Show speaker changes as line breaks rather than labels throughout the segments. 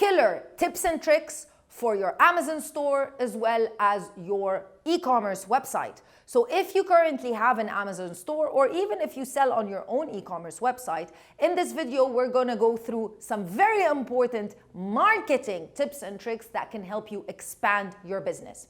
killer tips and tricks for your Amazon store as well as your e-commerce website. So if you currently have an Amazon store, or even if you sell on your own e-commerce website, in this video, we're gonna go through some very important marketing tips and tricks that can help you expand your business.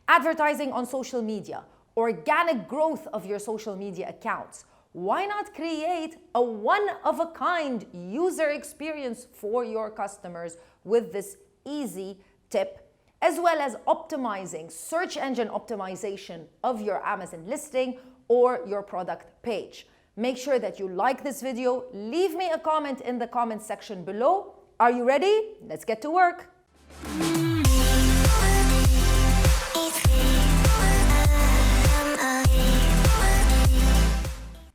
Advertising on social media, organic growth of your social media accounts. Why not create a one-of-a-kind user experience for your customers with this easy tip, as well as optimizing search engine optimization of your Amazon listing or your product page. Make sure that you like this video. Leave me a comment in the comment section below. Are you ready? Let's get to work.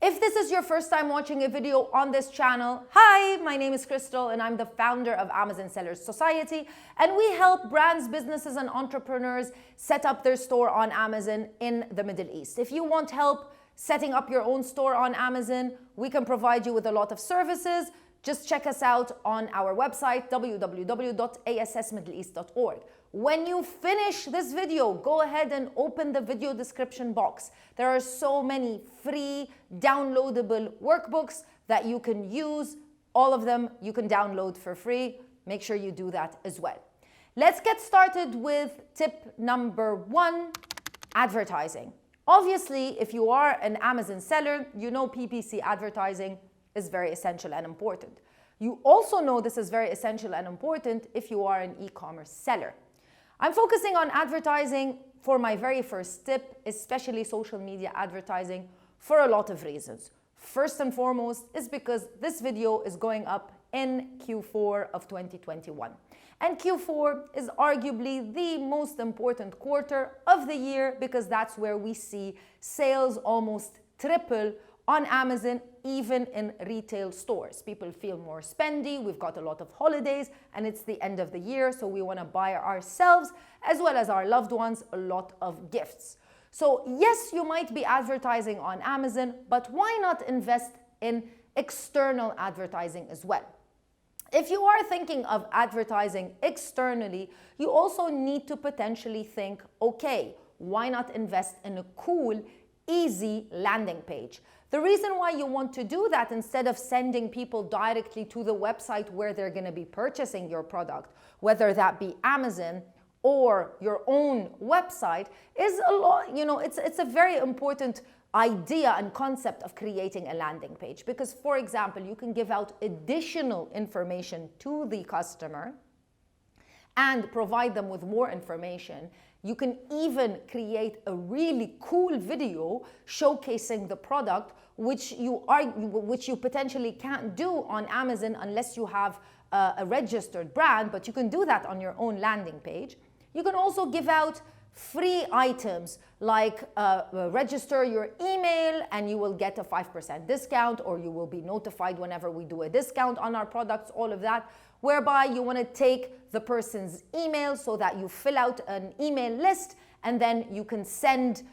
If this is your first time watching a video on this channel, hi, my name is Crystal and I'm the founder of Amazon Sellers Society, and we help brands, businesses, and entrepreneurs set up their store on Amazon in the Middle East. If you want help setting up your own store on Amazon, we can provide you with a lot of services. Just check us out on our website, www.assmiddleeast.org. When you finish this video, go ahead and open the video description box. There are so many free downloadable workbooks that you can use. All of them you can download for free. Make sure you do that as well. Let's get started with tip number 1, advertising. Obviously, if you are an Amazon seller, you know PPC advertising is very essential and important. You also know this is very essential and important if you are an e-commerce seller. I'm focusing on advertising for my very first tip, especially social media advertising, for a lot of reasons. First and foremost is because this video is going up in Q4 of 2021. And Q4 is arguably the most important quarter of the year because that's where we see sales almost triple on Amazon, even in retail stores. People feel more spendy, we've got a lot of holidays, and it's the end of the year, so we wanna buy ourselves, as well as our loved ones, a lot of gifts. So yes, you might be advertising on Amazon, but why not invest in external advertising as well? If you are thinking of advertising externally, you also need to potentially think, okay, why not invest in a cool, easy landing page? The reason why you want to do that instead of sending people directly to the website where they're going to be purchasing your product, whether that be Amazon or your own website, is a lot, it's a very important idea and concept of creating a landing page. Because, for example, you can give out additional information to the customer and provide them with more information. You can even create a really cool video showcasing the product, which you potentially can't do on Amazon unless you have a registered brand, but you can do that on your own landing page. You can also give out free items like register your email and you will get a 5% discount, or you will be notified whenever we do a discount on our products, all of that, whereby you want to take the person's email so that you fill out an email list and then you can send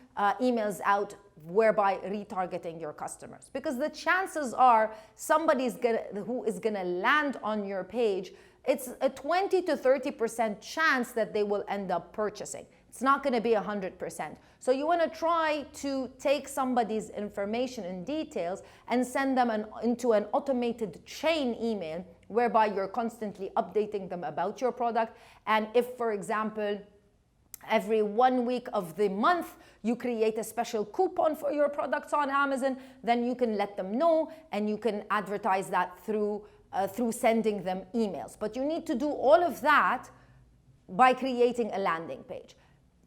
emails out, whereby retargeting your customers. Because the chances are who is gonna land on your page, it's a 20 to 30% chance that they will end up purchasing. It's not going to be 100%. So you want to try to take somebody's information and details and send them into an automated chain email, whereby you're constantly updating them about your product. And if, for example, every 1 week of the month you create a special coupon for your products on Amazon, then you can let them know and you can advertise that through sending them emails. But you need to do all of that by creating a landing page.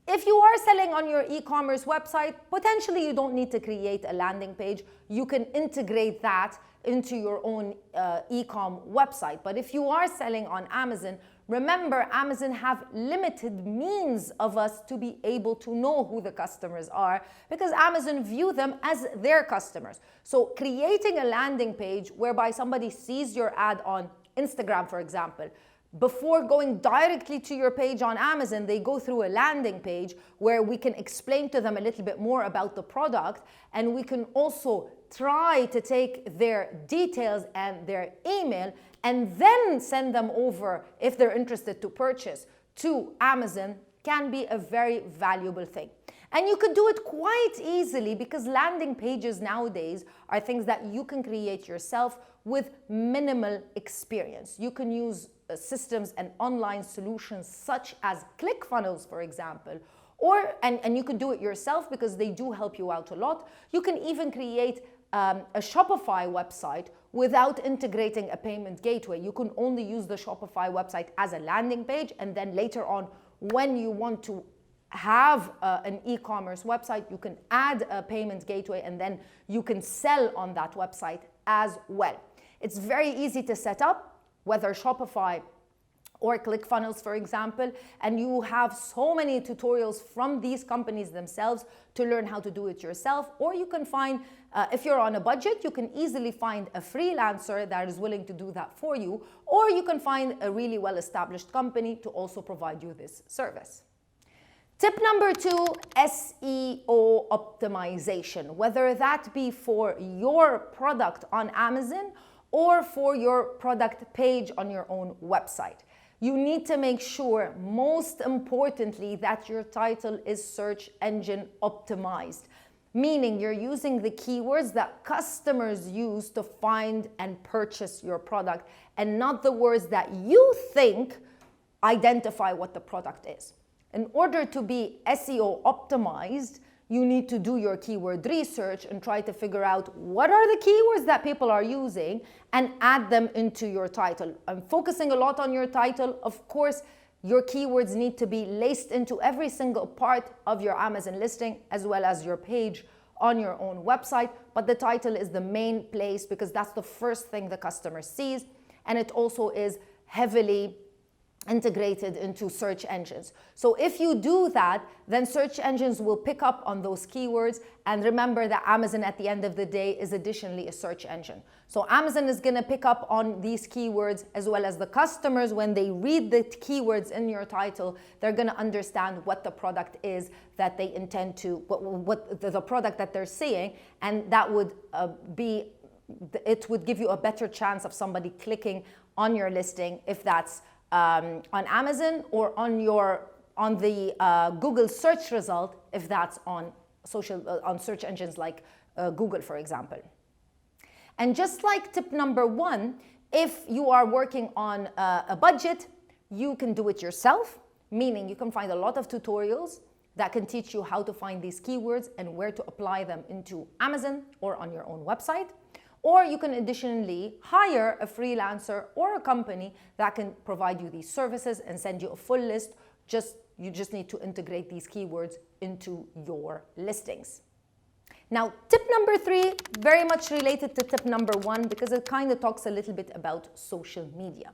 If you are selling on your e-commerce website, potentially you don't need to create a landing page. You can integrate that into your own e-com website. But if you are selling on Amazon, remember, Amazon have limited means of us to be able to know who the customers are, because Amazon view them as their customers. So creating a landing page whereby somebody sees your ad on Instagram, for example, before going directly to your page on Amazon, they go through a landing page where we can explain to them a little bit more about the product, and we can also try to take their details and their email and then send them over if they're interested to purchase to Amazon can be a very valuable thing. And you could do it quite easily because landing pages nowadays are things that you can create yourself with minimal experience. You can use systems and online solutions such as ClickFunnels, for example, and you can do it yourself because they do help you out a lot. You can even create a Shopify website without integrating a payment gateway. You can only use the Shopify website as a landing page, and then later on, when you want to have an e-commerce website, you can add a payment gateway and then you can sell on that website as well. It's very easy to set up, whether Shopify or ClickFunnels, for example, and you have so many tutorials from these companies themselves to learn how to do it yourself. Or you can find, if you're on a budget, you can easily find a freelancer that is willing to do that for you, or you can find a really well-established company to also provide you this service. Tip number 2, SEO optimization, whether that be for your product on Amazon or for your product page on your own website. You need to make sure, most importantly, that your title is search engine optimized, meaning you're using the keywords that customers use to find and purchase your product and not the words that you think identify what the product is. In order to be SEO optimized, you need to do your keyword research and try to figure out what are the keywords that people are using and add them into your title. I'm focusing a lot on your title. Of course, your keywords need to be laced into every single part of your Amazon listing as well as your page on your own website, but the title is the main place because that's the first thing the customer sees, and it also is heavily integrated into search engines. So if you do that, then search engines will pick up on those keywords. And remember that Amazon at the end of the day is additionally a search engine. So Amazon is going to pick up on these keywords as well as the customers. When they read the keywords in your title, they're going to understand what the product is that they intend to, what the product that they're seeing, and that would it would give you a better chance of somebody clicking on your listing if that's on Amazon, or on the Google search result if that's on search engines like Google, for example. And just like tip number 1, if you are working on a budget, you can do it yourself, meaning you can find a lot of tutorials that can teach you how to find these keywords and where to apply them into Amazon or on your own website. Or you can additionally hire a freelancer or a company that can provide you these services and send you a full list. You just need to integrate these keywords into your listings. Now, tip number 3, very much related to tip number 1 because it kind of talks a little bit about social media.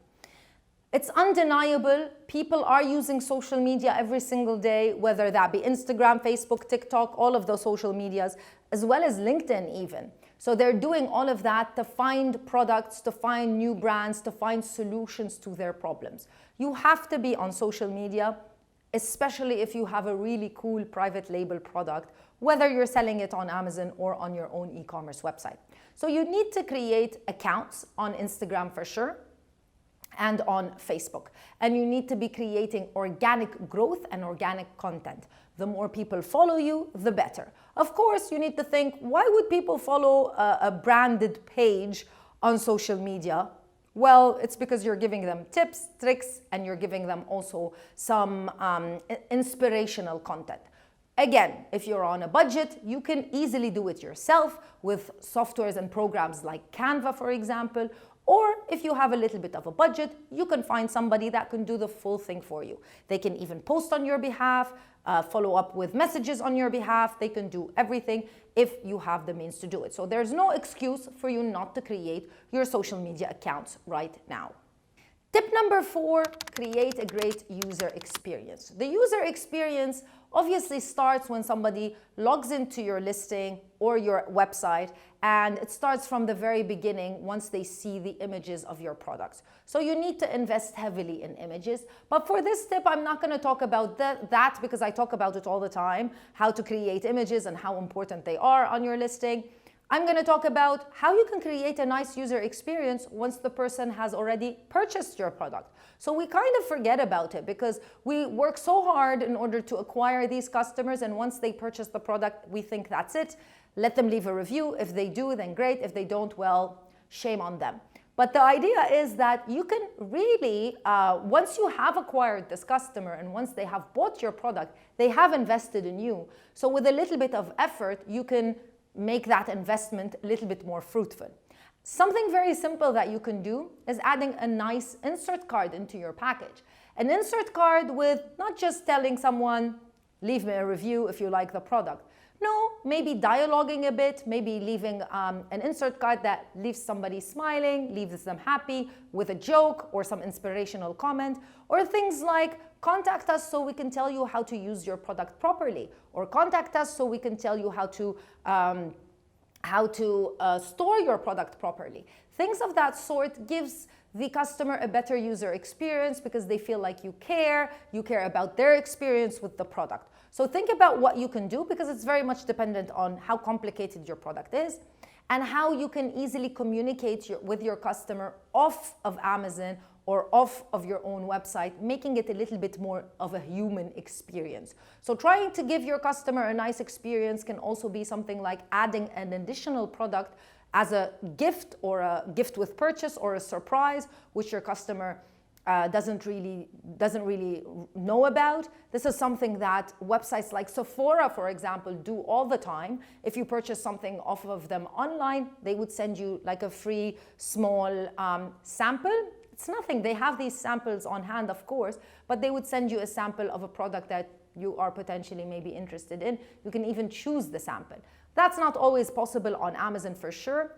It's undeniable, people are using social media every single day, whether that be Instagram, Facebook, TikTok, all of those social medias, as well as LinkedIn even. So they're doing all of that to find products, to find new brands, to find solutions to their problems. You have to be on social media, especially if you have a really cool private label product, whether you're selling it on Amazon or on your own e-commerce website. So you need to create accounts on Instagram for sure, and on Facebook. And you need to be creating organic growth and organic content. The more people follow you, the better. Of course, you need to think, why would people follow a branded page on social media? Well, it's because you're giving them tips, tricks, and you're giving them also some inspirational content. Again, if you're on a budget, you can easily do it yourself with softwares and programs like Canva, for example. Or if you have a little bit of a budget, you can find somebody that can do the full thing for you. They can even post on your behalf, follow up with messages on your behalf. They can do everything if you have the means to do it. So there's no excuse for you not to create your social media accounts right now. Tip number 4, create a great user experience. The user experience obviously starts when somebody logs into your listing or your website, and it starts from the very beginning once they see the images of your products. So you need to invest heavily in images. But for this tip, I'm not going to talk about that because I talk about it all the time, how to create images and how important they are on your listing. I'm going to talk about how you can create a nice user experience once the person has already purchased your product. So we kind of forget about it because we work so hard in order to acquire these customers, and once they purchase the product, we think that's it. Let them leave a review. If they do, then great. If they don't, well, shame on them. But the idea is that you can really, once you have acquired this customer and once they have bought your product, they have invested in you. So with a little bit of effort, you can make that investment a little bit more fruitful. Something very simple that you can do is adding a nice insert card into your package. An insert card with not just telling someone, leave me a review if you like the product. No, maybe dialoguing a bit, maybe leaving an insert card that leaves somebody smiling, leaves them happy with a joke or some inspirational comment, or things like contact us so we can tell you how to use your product properly, or contact us so we can tell you how to store your product properly. Things of that sort gives the customer a better user experience because they feel like you care about their experience with the product. So think about what you can do because it's very much dependent on how complicated your product is and how you can easily communicate with your customer off of Amazon or off of your own website, making it a little bit more of a human experience. So trying to give your customer a nice experience can also be something like adding an additional product as a gift or a gift with purchase or a surprise, which your customer doesn't really know about. This is something that websites like Sephora, for example, do all the time. If you purchase something off of them online, they would send you like a free small sample. It's nothing. They have these samples on hand, of course, but they would send you a sample of a product that you are potentially maybe interested in. You can even choose the sample. That's not always possible on Amazon for sure,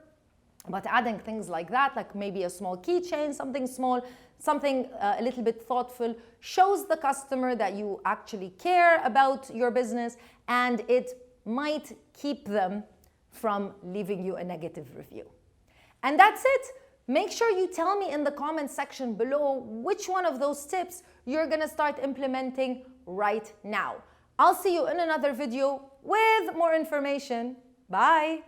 but adding things like that, like maybe a small keychain, something small, something a little bit thoughtful, shows the customer that you actually care about your business, and it might keep them from leaving you a negative review. And that's it. Make sure you tell me in the comment section below which one of those tips you're gonna start implementing right now. I'll see you in another video with more information. Bye.